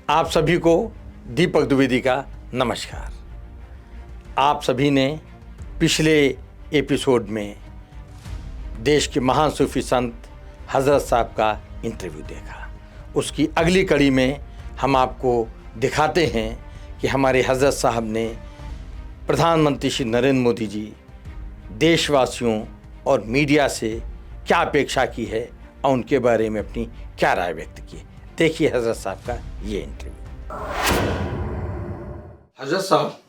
आप सभी को दीपक द्विवेदी का नमस्कार। आप सभी ने पिछले एपिसोड में देश के महान सूफी संत हज़रत साहब का इंटरव्यू देखा। उसकी अगली कड़ी में हम आपको दिखाते हैं कि हमारे हज़रत साहब ने प्रधानमंत्री श्री नरेंद्र मोदी जी, देशवासियों और मीडिया से क्या अपेक्षा की है और उनके बारे में अपनी क्या राय व्यक्त की। देखिए हज़रत साहब का ये इंटरव्यू। हज़रत साहब,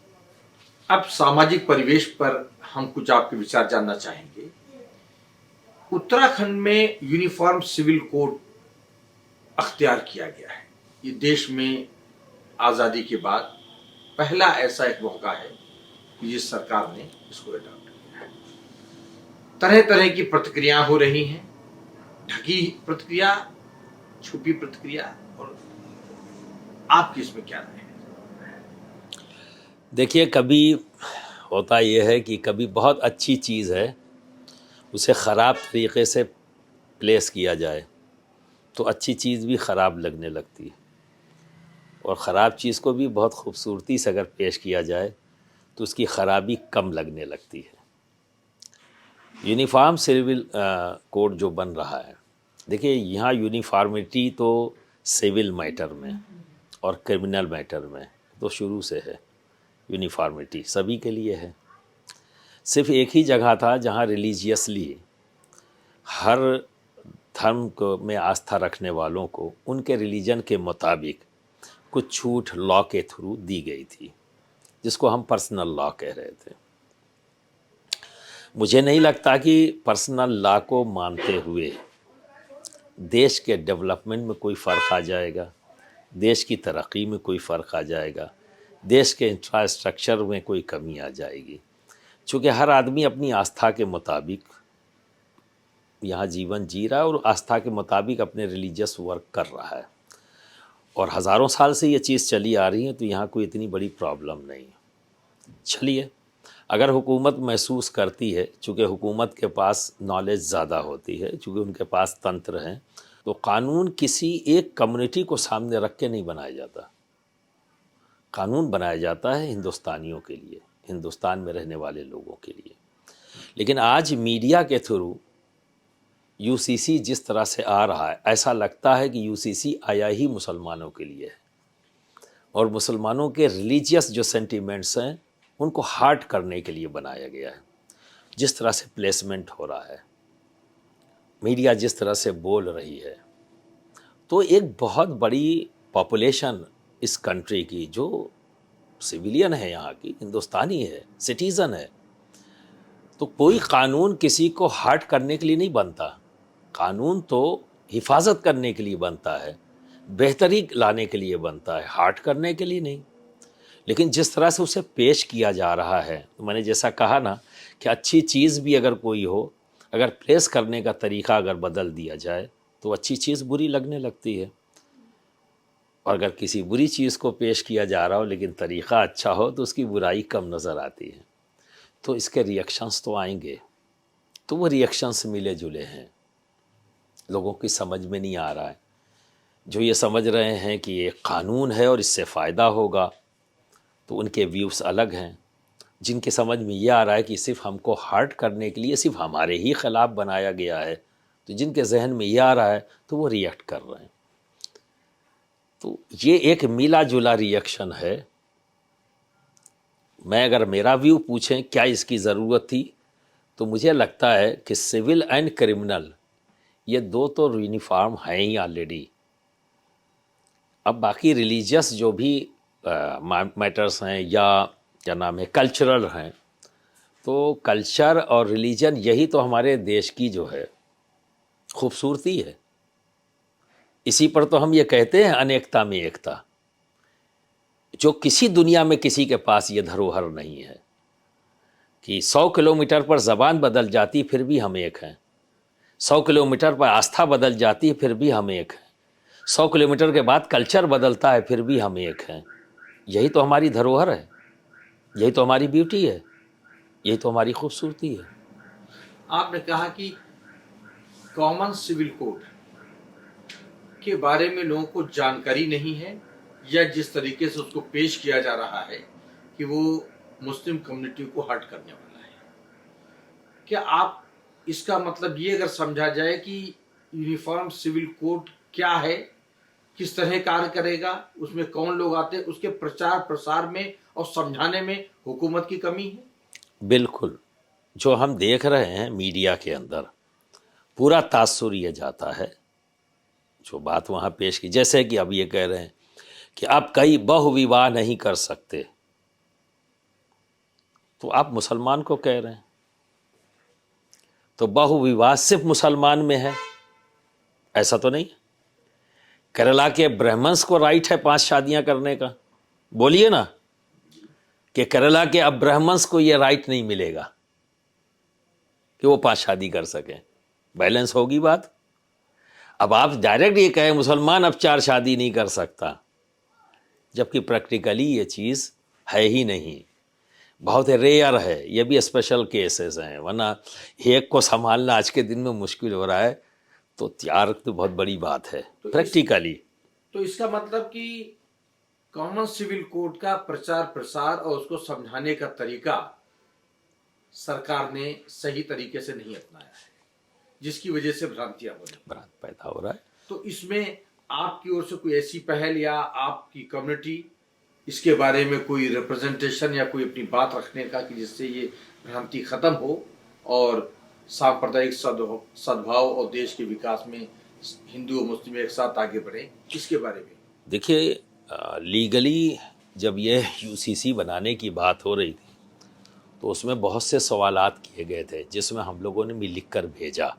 अब सामाजिक परिवेश पर हम कुछ आपके विचार जानना चाहेंगे। उत्तराखंड में यूनिफॉर्म सिविल कोड अख्तियार किया गया है। ये देश में आज़ादी के बाद पहला ऐसा एक मौका है कि जिस सरकार ने इसको अडॉप्ट किया है। तरह तरह की प्रतिक्रिया हो रही हैं, ढकी प्रतिक्रिया, छुपी प्रतिक्रिया, और आपकी इसमें क्या राय है? देखिए, कभी होता यह है कि कभी बहुत अच्छी चीज़ है, उसे ख़राब तरीक़े से प्लेस किया जाए तो अच्छी चीज़ भी ख़राब लगने लगती है, और ख़राब चीज़ को भी बहुत खूबसूरती से अगर पेश किया जाए तो उसकी ख़राबी कम लगने लगती है। यूनिफॉर्म सिविल कोड जो बन रहा है, देखिए यहाँ यूनिफॉर्मिटी तो सिविल मैटर में और क्रिमिनल मैटर में तो शुरू से है। यूनिफॉर्मिटी सभी के लिए है। सिर्फ एक ही जगह था जहाँ रिलीजियसली हर धर्म को में आस्था रखने वालों को उनके रिलीजन के मुताबिक कुछ छूट लॉ के थ्रू दी गई थी, जिसको हम पर्सनल लॉ कह रहे थे। मुझे नहीं लगता कि पर्सनल लॉ को मानते हुए देश के डेवलपमेंट में कोई फ़र्क आ जाएगा, देश की तरक्की में कोई फ़र्क आ जाएगा, देश के इंफ्रास्ट्रक्चर में कोई कमी आ जाएगी। चूँकि हर आदमी अपनी आस्था के मुताबिक यहाँ जीवन जी रहा है और आस्था के मुताबिक अपने रिलीजियस वर्क कर रहा है, और हज़ारों साल से ये चीज़ चली आ रही है, तो यहाँ कोई इतनी बड़ी प्रॉब्लम नहीं है। चलिए, अगर हुकूमत महसूस करती है, चूँकि हुकूमत के पास नॉलेज ज़्यादा होती है, चूँकि उनके पास तंत्र हैं, तो कानून किसी एक कम्युनिटी को सामने रख के नहीं बनाया जाता। कानून बनाया जाता है हिंदुस्तानियों के लिए, हिंदुस्तान में रहने वाले लोगों के लिए। लेकिन आज मीडिया के थ्रू यूसीसी जिस तरह से आ रहा है, ऐसा लगता है कि यूसीसी आया ही मुसलमानों के लिए है, और मुसलमानों के रिलीजियस जो सेंटिमेंट्स हैं उनको हार्ट करने के लिए बनाया गया है। जिस तरह से प्लेसमेंट हो रहा है, मीडिया जिस तरह से बोल रही है, तो एक बहुत बड़ी पॉपुलेशन इस कंट्री की जो सिविलियन है, यहाँ की हिंदुस्तानी है, सिटीज़न है, तो कोई कानून किसी को हर्ट करने के लिए नहीं बनता। कानून तो हिफाजत करने के लिए बनता है, बेहतरी लाने के लिए बनता है, हर्ट करने के लिए नहीं। लेकिन जिस तरह से उसे पेश किया जा रहा है, तो मैंने जैसा कहा ना कि अच्छी चीज़ भी अगर कोई हो, अगर प्लेस करने का तरीक़ा अगर बदल दिया जाए तो अच्छी चीज़ बुरी लगने लगती है, और अगर किसी बुरी चीज़ को पेश किया जा रहा हो लेकिन तरीक़ा अच्छा हो तो उसकी बुराई कम नज़र आती है। तो इसके रिएक्शंस तो आएंगे, तो वो रिएक्शंस मिले जुले हैं, लोगों की समझ में नहीं आ रहा है। जो ये समझ रहे हैं कि ये कानून है और इससे फ़ायदा होगा, तो उनके व्यूज़ अलग हैं। जिनके समझ में ये आ रहा है कि सिर्फ हमको हर्ट करने के लिए, सिर्फ हमारे ही ख़िलाफ़ बनाया गया है, तो जिनके जहन में ये आ रहा है तो वो रिएक्ट कर रहे हैं। तो ये एक मिला जुला रिएक्शन है। मैं अगर मेरा व्यू पूछें क्या इसकी ज़रूरत थी, तो मुझे लगता है कि सिविल एंड क्रिमिनल ये दो तो यूनिफॉर्म हैं ही ऑलरेडी। अब बाकी रिलीजियस जो भी मैटर्स हैं या क्या नाम है कल्चरल हैं, तो कल्चर और रिलीजन यही तो हमारे देश की जो है खूबसूरती है। इसी पर तो हम ये कहते हैं अनेकता में एकता, जो किसी दुनिया में किसी के पास ये धरोहर नहीं है कि 100 किलोमीटर पर ज़बान बदल जाती फिर भी हम एक हैं, 100 किलोमीटर पर आस्था बदल जाती है फिर भी हम एक हैं, 100 किलोमीटर के बाद कल्चर बदलता है फिर भी हम एक हैं। यही तो हमारी धरोहर है, यही तो हमारी ब्यूटी है, यही तो हमारी खूबसूरती है। आपने कहा कि कॉमन सिविल कोड के बारे में लोगों को जानकारी नहीं है या जिस तरीके से उसको पेश किया जा रहा है कि वो मुस्लिम कम्युनिटी को हर्ट करने वाला है, क्या आप इसका मतलब ये अगर समझा जाए कि यूनिफॉर्म सिविल कोड क्या है, किस तरह कार्य करेगा, उसमें कौन लोग आते हैं, उसके प्रचार प्रसार में और समझाने में हुकूमत की कमी है? बिल्कुल। जो हम देख रहे हैं मीडिया के अंदर पूरा तासुर ये जाता है, जो बात वहाँ पेश की, जैसे कि अब ये कह रहे हैं कि आप कई बहुविवाह नहीं कर सकते, तो आप मुसलमान को कह रहे हैं, तो बहुविवाह सिर्फ मुसलमान में है, ऐसा तो नहीं। केरला के ब्राह्मण्स को राइट है 5 शादियां करने का, बोलिए ना कि केरला के अब ब्राह्मण्स को ये राइट नहीं मिलेगा कि वो 5 शादी कर सकें, बैलेंस होगी बात। अब आप डायरेक्ट ये कहें मुसलमान अब 4 शादी नहीं कर सकता, जबकि प्रैक्टिकली ये चीज़ है ही नहीं, बहुत रेयर है, ये भी स्पेशल केसेस हैं, वरना एक को संभालना आज के दिन में मुश्किल हो रहा है, तो 4 तो बहुत बड़ी बात है प्रैक्टिकली। तो इसका मतलब कि कॉमन सिविल कोड का प्रचार प्रसार और उसको समझाने का तरीका सरकार ने सही तरीके से नहीं अपनाया है, जिसकी वजह से भ्रांतियां हो रही, भ्रांत पैदा हो रहा है। तो इसमें आपकी ओर से कोई ऐसी पहल या आपकी कम्युनिटी इसके बारे में कोई रिप्रेजेंटेशन या कोई अपनी बात रखने का कि जिससे ये भ्रांति खत्म हो और सांप्रदायिक सद्भाव और देश के विकास में हिंदू और मुस्लिम एक साथ आगे बढ़े, इसके बारे में? देखिए, लीगली जब ये यूसीसी बनाने की बात हो रही थी तो उसमें बहुत से सवालात किए गए थे, जिसमें हम लोगों ने भी लिख कर भेजा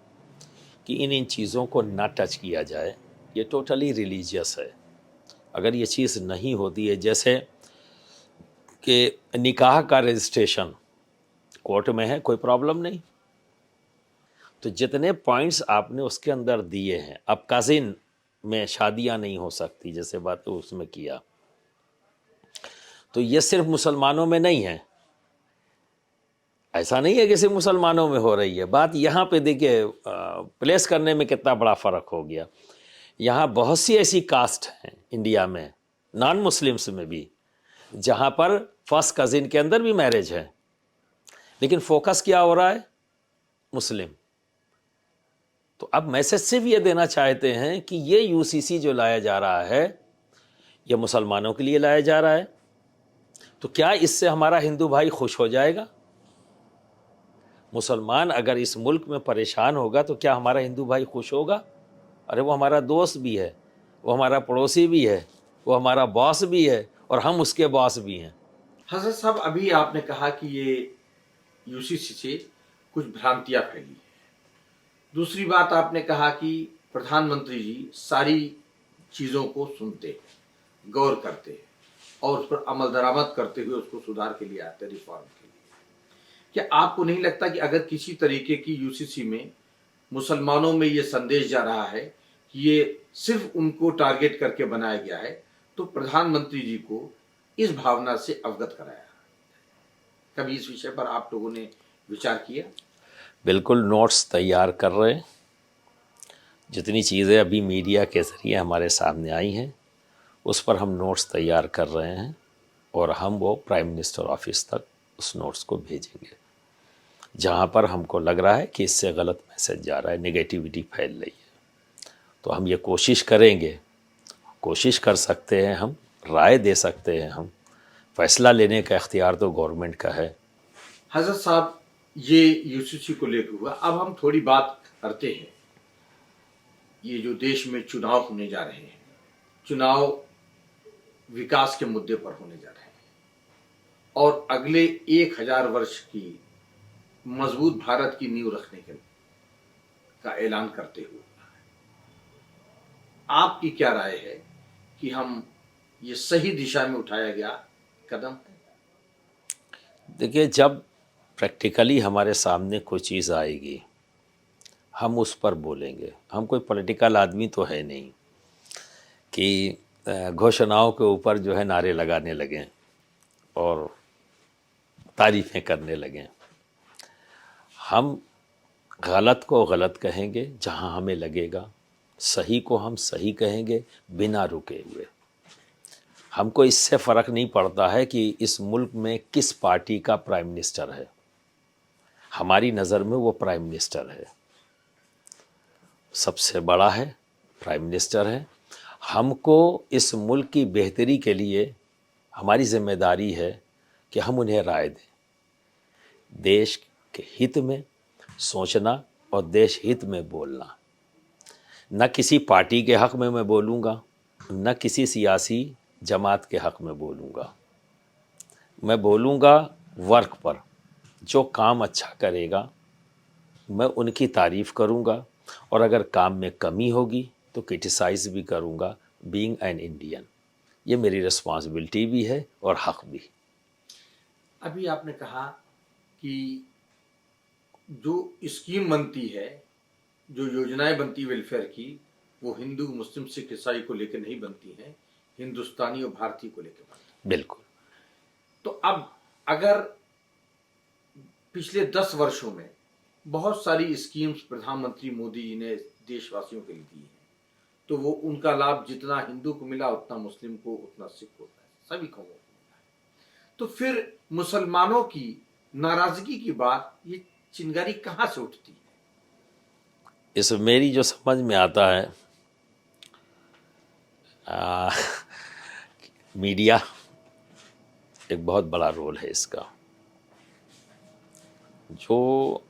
कि इन चीज़ों को ना टच किया जाए, ये टोटली रिलीजियस है। अगर ये चीज़ नहीं होती है, जैसे कि निकाह का रजिस्ट्रेशन कोर्ट में है, कोई प्रॉब्लम नहीं, तो जितने पॉइंट्स आपने उसके अंदर दिए हैं, अब कज़िन में शादियां नहीं हो सकती जैसे बात तो उसमें किया, तो ये सिर्फ मुसलमानों में नहीं है, ऐसा नहीं है कि सिर्फ मुसलमानों में हो रही है बात। यहाँ पे देखिए प्लेस करने में कितना बड़ा फ़र्क हो गया। यहाँ बहुत सी ऐसी कास्ट हैं इंडिया में, नॉन मुस्लिम्स में भी, जहाँ पर फर्स्ट कज़िन के अंदर भी मैरिज है, लेकिन फोकस क्या हो रहा है, मुस्लिम। तो अब मैसेज सिर्फ ये देना चाहते हैं कि ये यूसीसी जो लाया जा रहा है ये मुसलमानों के लिए लाया जा रहा है, तो क्या इससे हमारा हिंदू भाई खुश हो जाएगा? मुसलमान अगर इस मुल्क में परेशान होगा तो क्या हमारा हिंदू भाई खुश होगा? अरे वो हमारा दोस्त भी है, वो हमारा पड़ोसी भी है, वो हमारा बॉस भी है और हम उसके बॉस भी हैं। हजरत साहब, अभी आपने कहा कि ये यूसीसी से कुछ भ्रांतियां फैली है। दूसरी बात आपने कहा कि प्रधानमंत्री जी सारी चीज़ों को सुनते हैं, गौर करते हैं और उस पर अमल दरामद करते हुए उसको सुधार के लिए आते हैं, रिफॉर्म के लिए। क्या आपको नहीं लगता कि अगर किसी तरीके की यूसीसी में मुसलमानों में ये संदेश जा रहा है कि ये सिर्फ उनको टारगेट करके बनाया गया है, तो प्रधानमंत्री जी को इस भावना से अवगत कराया? कभी इस विषय पर आप लोगों ने विचार किया? बिल्कुल, नोट्स तैयार कर रहे हैं। जितनी चीज़ें अभी मीडिया के ज़रिए हमारे सामने आई हैं उस पर हम नोट्स तैयार कर रहे हैं और हम वो प्राइम मिनिस्टर ऑफिस तक उस नोट्स को भेजेंगे। जहाँ पर हमको लग रहा है कि इससे गलत मैसेज जा रहा है, नेगेटिविटी फैल रही है, तो हम ये कोशिश करेंगे, कोशिश कर सकते हैं, हम राय दे सकते हैं, हम फैसला लेने का इख्तियार तो गवर्नमेंट का है। हजरत साहब, ये यूसीसी को लेकर हुआ, अब हम थोड़ी बात करते हैं। ये जो देश में चुनाव होने जा रहे हैं, चुनाव विकास के मुद्दे पर होने जा रहे हैं और अगले 1000 वर्ष की मजबूत भारत की नींव रखने का ऐलान करते हुए आपकी क्या राय है कि हम ये सही दिशा में उठाया गया कदम है? देखिए, जब प्रैक्टिकली हमारे सामने कोई चीज़ आएगी हम उस पर बोलेंगे। हम कोई पॉलिटिकल आदमी तो है नहीं कि घोषणाओं के ऊपर जो है नारे लगाने लगें और तारीफ़ें करने लगें। हम गलत को गलत कहेंगे जहां हमें लगेगा, सही को हम सही कहेंगे बिना रुके हुए। हमको इससे फ़र्क नहीं पड़ता है कि इस मुल्क में किस पार्टी का प्राइम मिनिस्टर है, हमारी नज़र में वो प्राइम मिनिस्टर है, सबसे बड़ा है, प्राइम मिनिस्टर है। हमको इस मुल्क की बेहतरी के लिए हमारी जिम्मेदारी है कि हम उन्हें राय दें, देश के हित में सोचना और देश हित में बोलना। न किसी पार्टी के हक़ में मैं बोलूँगा, न किसी सियासी जमात के हक़ में बोलूँगा। मैं बोलूँगा वर्क पर, जो काम अच्छा करेगा मैं उनकी तारीफ़ करूँगा, और अगर काम में कमी होगी तो क्रिटिसाइज़ भी करूँगा, बीइंग एन इंडियन। ये मेरी रिस्पॉन्सिबिलिटी भी है और हक़ भी। अभी आपने कहा कि जो स्कीम बनती है, जो योजनाएं बनती वेलफेयर की, वो हिंदू मुस्लिम सिख ईसाई को लेकर नहीं बनती हैं, हिंदुस्तानी और भारतीय को लेकर बनती हैं। बिल्कुल। तो अब अगर पिछले 10 वर्षों में बहुत सारी स्कीम्स प्रधानमंत्री मोदी जी ने देशवासियों के लिए दी हैं, तो वो उनका लाभ जितना हिंदू को मिला उतना मुस्लिम को, उतना सिख को, सभी कौमों को मिला है। तो फिर मुसलमानों की नाराजगी की बात, ये चिंगारी कहाँ से उठती है? इस मेरी जो समझ में आता है, मीडिया एक बहुत बड़ा रोल है इसका, जो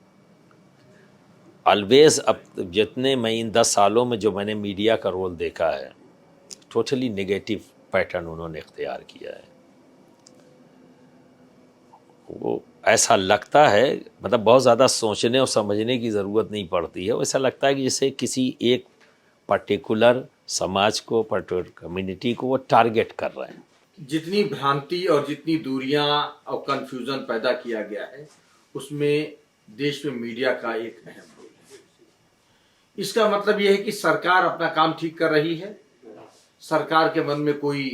ऑलवेज, अब जितने मैं इन 10 सालों में जो मैंने मीडिया का रोल देखा है, टोटली नेगेटिव पैटर्न उन्होंने इख्तियार किया है। वो ऐसा लगता है, मतलब बहुत ज़्यादा सोचने और समझने की ज़रूरत नहीं पड़ती है, ऐसा लगता है कि जैसे किसी एक पर्टिकुलर समाज को, पर्टिकुलर कम्युनिटी को वो टारगेट कर रहे हैं। जितनी भ्रांति और जितनी दूरियां और कंफ्यूजन पैदा किया गया है, उसमें देश में मीडिया का एक अहम रोल है। इसका मतलब यह है कि सरकार अपना काम ठीक कर रही है, सरकार के मन में कोई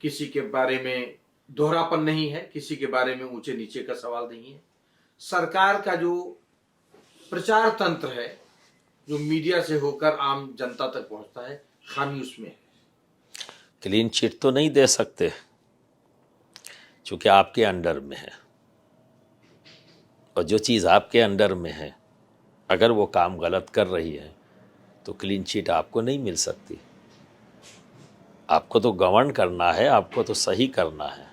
किसी के बारे में दोहरापन नहीं है, किसी के बारे में ऊंचे नीचे का सवाल नहीं है। सरकार का जो प्रचार तंत्र है, जो मीडिया से होकर आम जनता तक पहुंचता है, खामी उसमें है। क्लीन चिट तो नहीं दे सकते क्योंकि आपके अंडर में है, और जो चीज़ आपके अंडर में है अगर वो काम गलत कर रही है तो क्लीन चिट आपको नहीं मिल सकती। आपको तो गवर्न करना है, आपको तो सही करना है।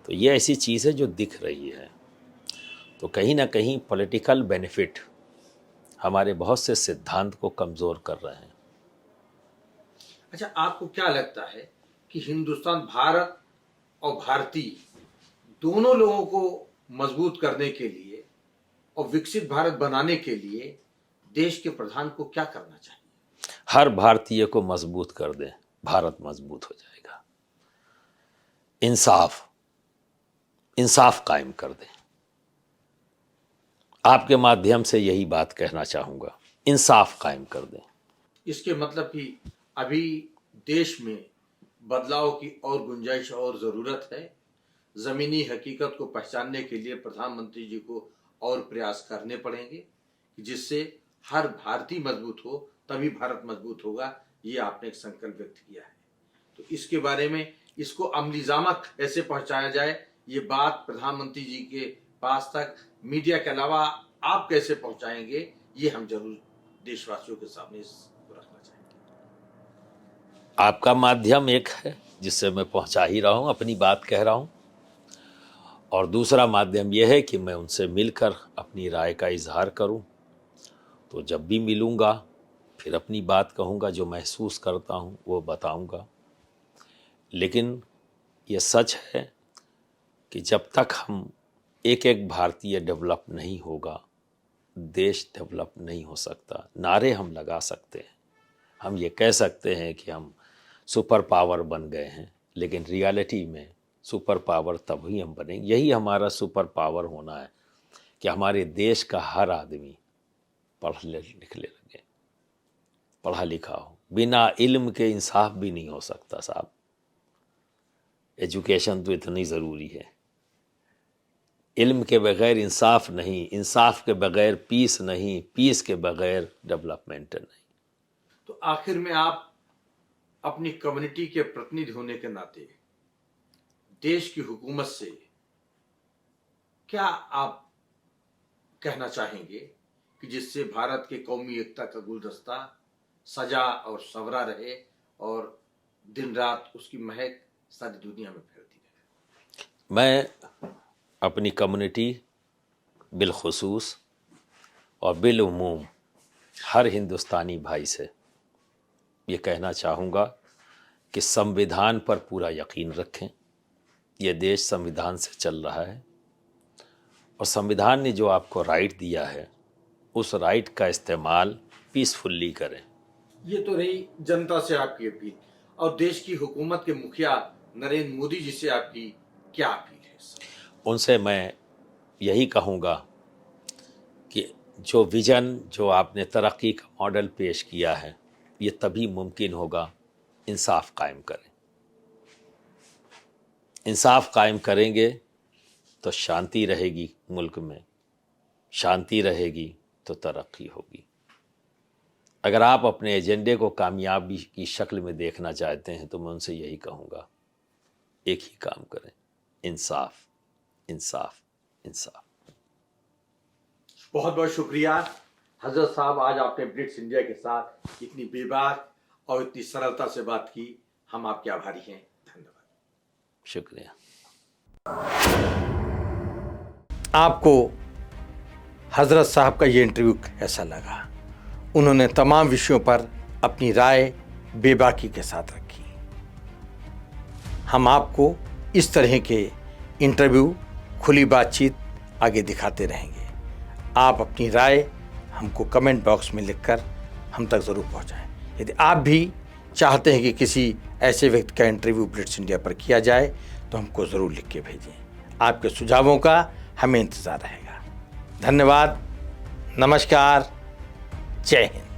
तो ये ऐसी चीज़ है जो दिख रही है। तो कहीं ना कहीं पॉलिटिकल बेनिफिट हमारे बहुत से सिद्धांत को कमज़ोर कर रहे हैं। अच्छा, आपको क्या लगता है कि हिंदुस्तान, भारत और भारतीय दोनों लोगों को मजबूत करने के लिए और विकसित भारत बनाने के लिए देश के प्रधान को क्या करना चाहिए? हर भारतीय को मजबूत कर दें, भारत मजबूत हो जाएगा। इंसाफ कायम कर दें। आपके माध्यम से यही बात कहना चाहूँगा, इंसाफ कायम कर दें। इसके मतलब कि अभी देश में बदलाव की और गुंजाइश और ज़रूरत है। ज़मीनी हकीकत को पहचानने के लिए प्रधानमंत्री जी को और प्रयास करने पड़ेंगे, जिससे हर भारतीय मजबूत हो, तभी भारत मजबूत होगा। ये आपने एक संकल्प व्यक्त किया है। तो इसके बारे में, इसको अमलीजामा कैसे पहुंचाया जाए, ये बात प्रधानमंत्री जी के पास तक मीडिया के अलावा आप कैसे पहुंचाएंगे, ये हम जरूर देशवासियों के सामने इसको रखना चाहेंगे। आपका माध्यम एक है जिससे मैं पहुंचा ही रहा हूं, अपनी बात कह रहा हूं, और दूसरा माध्यम यह है कि मैं उनसे मिलकर अपनी राय का इजहार करूं। तो जब भी मिलूंगा फिर अपनी बात कहूंगा, जो महसूस करता हूं वो बताऊंगा। लेकिन ये सच है कि जब तक हम एक एक भारतीय डेवलप नहीं होगा, देश डेवलप नहीं हो सकता। नारे हम लगा सकते हैं, हम ये कह सकते हैं कि हम सुपर पावर बन गए हैं, लेकिन रियलिटी में सुपर पावर तभी हम बनेंगे, यही हमारा सुपर पावर होना है कि हमारे देश का हर आदमी पढ़ने लिखने लगे, पढ़ा लिखा हो। बिना इल्म के इंसाफ भी नहीं हो सकता साहब। एजुकेशन तो इतनी ज़रूरी है। इल्म के बगैर इंसाफ नहीं, इंसाफ के बगैर पीस नहीं, पीस के बगैर डेवलपमेंट नहीं। तो आखिर में आप अपनी कम्युनिटी के प्रतिनिधि होने के नाते देश की हुकूमत से क्या आप कहना चाहेंगे कि जिससे भारत के कौमी एकता का गुलदस्ता सजा और संवरा रहे और दिन रात उसकी महक सारी दुनिया में फैलती रहे? मैं अपनी कम्युनिटी बिलखुसूस और बिलउमूम हर हिंदुस्तानी भाई से ये कहना चाहूँगा कि संविधान पर पूरा यकीन रखें। ये देश संविधान से चल रहा है और संविधान ने जो आपको राइट दिया है उस राइट का इस्तेमाल पीसफुल्ली करें। ये तो रही जनता से आपकी अपील, और देश की हुकूमत के मुखिया नरेंद्र मोदी जी से आपकी क्या अपील है? उनसे मैं यही कहूँगा कि जो विज़न जो आपने तरक्की का मॉडल पेश किया है ये तभी मुमकिन होगा इंसाफ कायम करें। इंसाफ कायम करेंगे तो शांति रहेगी मुल्क में, शांति रहेगी तो तरक्की होगी। अगर आप अपने एजेंडे को कामयाबी की शक्ल में देखना चाहते हैं तो मैं उनसे यही कहूँगा, एक ही काम करें, इंसाफ, इंसाफ, इंसाफ। बहुत बहुत शुक्रिया हजरत साहब, आज आपने ब्रिट्स इंडिया के साथ इतनी बेबाक और इतनी सरलता से बात की। हम आपके आभारी हैं। धन्यवाद। शुक्रिया। आपको हजरत साहब का ये इंटरव्यू कैसा लगा? उन्होंने तमाम विषयों पर अपनी राय बेबाकी के साथ रखी। हम आपको इस तरह के इंटरव्यू, खुली बातचीत आगे दिखाते रहेंगे। आप अपनी राय हमको कमेंट बॉक्स में लिखकर हम तक ज़रूर पहुंचाएं। यदि आप भी चाहते हैं कि किसी ऐसे व्यक्ति का इंटरव्यू ब्रिट्स इंडिया पर किया जाए तो हमको ज़रूर लिख के भेजें। आपके सुझावों का हमें इंतज़ार रहेगा। धन्यवाद, नमस्कार, जय हिंद।